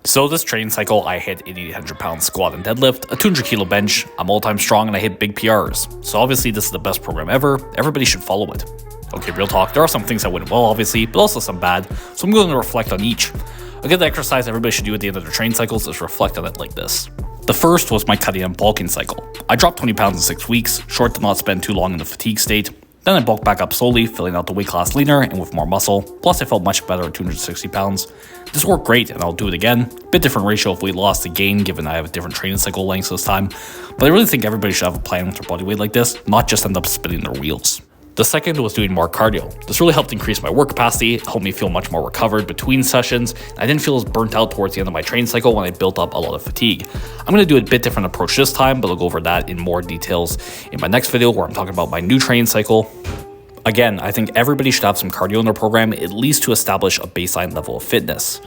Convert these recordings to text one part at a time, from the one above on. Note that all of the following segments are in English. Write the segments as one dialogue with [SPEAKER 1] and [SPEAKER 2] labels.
[SPEAKER 1] So this training cycle, I hit an 800 pound squat and deadlift, a 200 kilo bench, I'm all time strong, and I hit big PRs. So obviously this is the best program ever, everybody should follow it. Okay, real talk, there are some things that went well obviously, but also some bad, so I'm going to reflect on each. A good exercise everybody should do at the end of their training cycles is reflect on it like this. The first was my cutting and bulking cycle. I dropped 20 pounds in 6 weeks, short to not spend too long in the fatigue state. Then I bulked back up slowly, filling out the weight class leaner and with more muscle, plus I felt much better at 260 pounds. This worked great and I'll do it again. Bit different ratio of weight loss to gain given I have a different training cycle length this time, but I really think everybody should have a plan with their body weight like this, not just end up spinning their wheels. The second was doing more cardio. This really helped increase my work capacity, helped me feel much more recovered between sessions. I didn't feel as burnt out towards the end of my training cycle when I built up a lot of fatigue. I'm going to do a bit different approach this time, but I'll go over that in more details in my next video where I'm talking about my new training cycle. Again, I think everybody should have some cardio in their program, at least to establish a baseline level of fitness.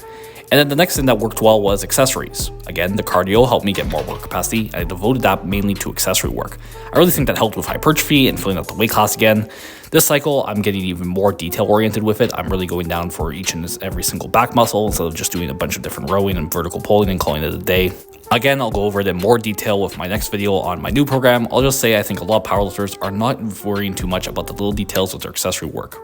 [SPEAKER 1] And then the next thing that worked well was accessories. Again, the cardio helped me get more work capacity, and I devoted that mainly to accessory work. I really think that helped with hypertrophy and filling out the weight class again. This cycle, I'm getting even more detail-oriented with it. I'm really going down for each and every single back muscle instead of just doing a bunch of different rowing and vertical pulling and calling it a day. Again, I'll go over it in more detail with my next video on my new program. I'll just say I think a lot of powerlifters are not worrying too much about the little details of their accessory work.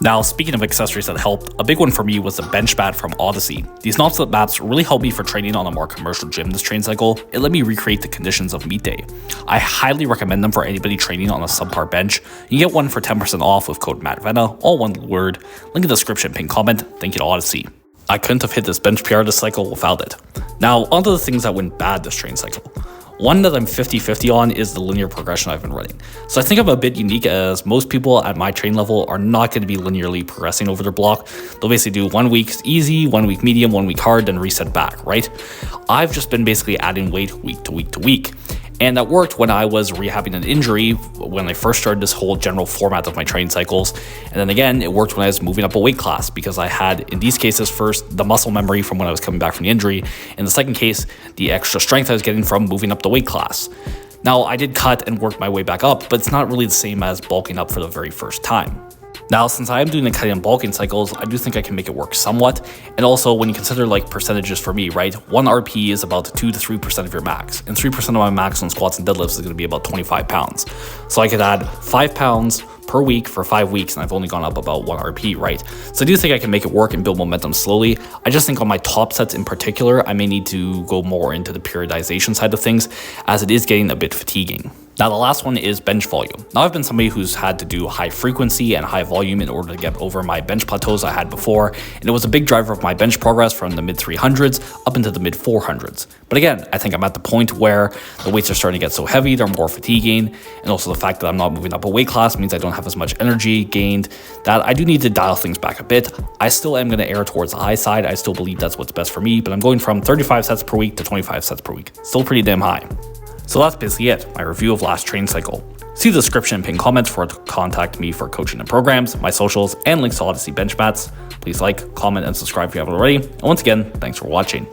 [SPEAKER 1] Now, speaking of accessories that helped, a big one for me was the bench mat from Odyssey. These non-slip mats really helped me for training on a more commercial gym this training cycle. It let me recreate the conditions of meet day. I highly recommend them for anybody training on a subpar bench. You can get one for 10% off with code Vena, all one word. Link in the description, pinned comment. Thank you to Odyssey. I couldn't have hit this bench PR this cycle without it. Now, onto the things that went bad this training cycle. One that I'm 50-50 on is the linear progression I've been running. So I think I'm a bit unique as most people at my training level are not going to be linearly progressing over their block. They'll basically do 1 week easy, 1 week medium, 1 week hard, then reset back, right? I've just been basically adding weight week to week to week. And that worked when I was rehabbing an injury when I first started this whole general format of my training cycles. And then again, it worked when I was moving up a weight class because I had, in these cases, first the muscle memory from when I was coming back from the injury. In the second case, the extra strength I was getting from moving up the weight class. Now, I did cut and work my way back up, but it's not really the same as bulking up for the very first time. Now, since I am doing the cutting and bulking cycles, I do think I can make it work somewhat. And also, when you consider like percentages for me, right? 1 RP is about 2 to 3% of your max. And 3% of my max on squats and deadlifts is going to be about 25 pounds. So I could add 5 pounds per week for 5 weeks, and I've only gone up about 1 RP, right? So I do think I can make it work and build momentum slowly. I just think on my top sets in particular, I may need to go more into the periodization side of things, as it is getting a bit fatiguing. Now, the last one is bench volume. Now, I've been somebody who's had to do high frequency and high volume in order to get over my bench plateaus I had before, and it was a big driver of my bench progress from the mid 300s up into the mid 400s. But again, I think I'm at the point where the weights are starting to get so heavy, they're more fatiguing, and also the fact that I'm not moving up a weight class means I don't have as much energy gained, that I do need to dial things back a bit. I still am going to err towards the high side. I still believe that's what's best for me, but I'm going from 35 sets per week to 25 sets per week. Still pretty damn high. So that's basically it, my review of last training cycle. See the description and pinned comments for to contact me for coaching and programs, my socials, and links to Odyssey bench mats. Please like, comment, and subscribe if you haven't already. And once again, thanks for watching.